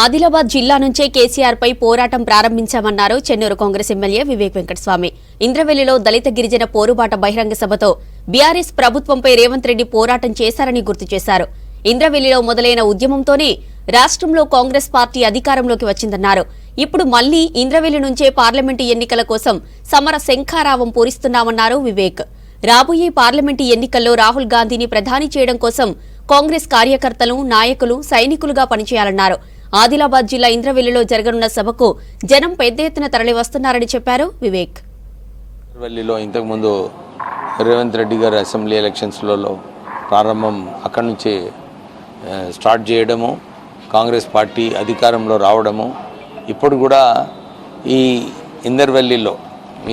ఆదిలాబాద్ జిల్లా నుంచే కేసీఆర్ పై పోరాటం ప్రారంభించామన్నారు చెన్నూరు కాంగ్రెస్ ఎమ్మెల్యే వివేక్ వెంకటస్వామి. ఇంద్రవెల్లిలో దళిత గిరిజన పోరుబాట బహిరంగ సభతో బీఆర్ఎస్ ప్రభుత్వంపై రేవంత్ రెడ్డి పోరాటం చేశారని గుర్తు చేశారు. ఇంద్రవెల్లిలో మొదలైన ఉద్యమంతోనే రాష్ట్రంలో కాంగ్రెస్ పార్టీ అధికారంలోకి వచ్చిందన్నారు. ఇప్పుడు మళ్లీ ఇంద్రవెల్లి నుంచే పార్లమెంటు ఎన్నికల కోసం సమర శంఖారావం పూరిస్తున్నామన్నారు వివేక్. రాబోయే పార్లమెంటు ఎన్నికల్లో రాహుల్ గాంధీని ప్రధాని చేయడం కోసం కాంగ్రెస్ కార్యకర్తలు, నాయకులు, సైనికులుగా పనిచేయాలన్నారు. ఆదిలాబాద్ జిల్లా ఇంద్రవెల్లిలో జరగనున్న సభకు జనం పెద్ద ఎత్తున తరలివస్తున్నారని చెప్పారు వివేక్. ఇంద్రవెల్లిలో ఇంతకుముందు రేవంత్ రెడ్డి గారు అసెంబ్లీ ఎలక్షన్స్లలో ప్రారంభం అక్కడి నుంచే స్టార్ట్ చేయడము, కాంగ్రెస్ పార్టీ అధికారంలో రావడము, ఇప్పుడు కూడా ఈ ఇంద్రవెల్లిలో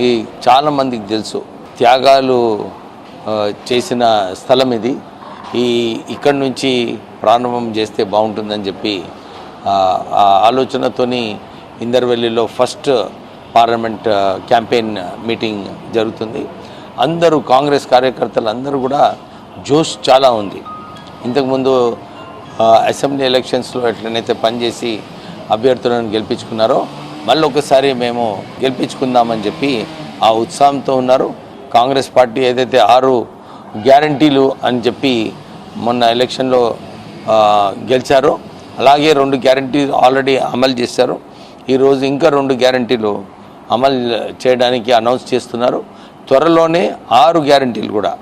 ఈ చాలామందికి తెలుసు త్యాగాలు చేసిన స్థలం ఇది. ఇక్కడి నుంచి ప్రారంభం చేస్తే బాగుంటుందని చెప్పి ఆలోచనతోని ఇంద్రవెల్లిలో ఫస్ట్ పార్లమెంట్ క్యాంపెయిన్ మీటింగ్ జరుగుతుంది. అందరూ కాంగ్రెస్ కార్యకర్తలు అందరూ కూడా జోష్ చాలా ఉంది. ఇంతకుముందు అసెంబ్లీ ఎలక్షన్స్లో ఎట్లనైతే పనిచేసి అభ్యర్థులను గెలిపించుకున్నారో మళ్ళీ ఒకసారి మేము గెలిపించుకుందామని చెప్పి ఆ ఉత్సాహంతో ఉన్నారు. కాంగ్రెస్ పార్టీ ఏదైతే 6 గ్యారంటీలు అని చెప్పి మొన్న ఎలక్షన్లో గెలిచారో అలాగే 2 గ్యారంటీలు ఆల్రెడీ అమలు చేశారు. ఈరోజు ఇంకా 2 గ్యారంటీలు అమలు చేయడానికి అనౌన్స్ చేస్తున్నారు. త్వరలోనే 6 గ్యారంటీలు కూడా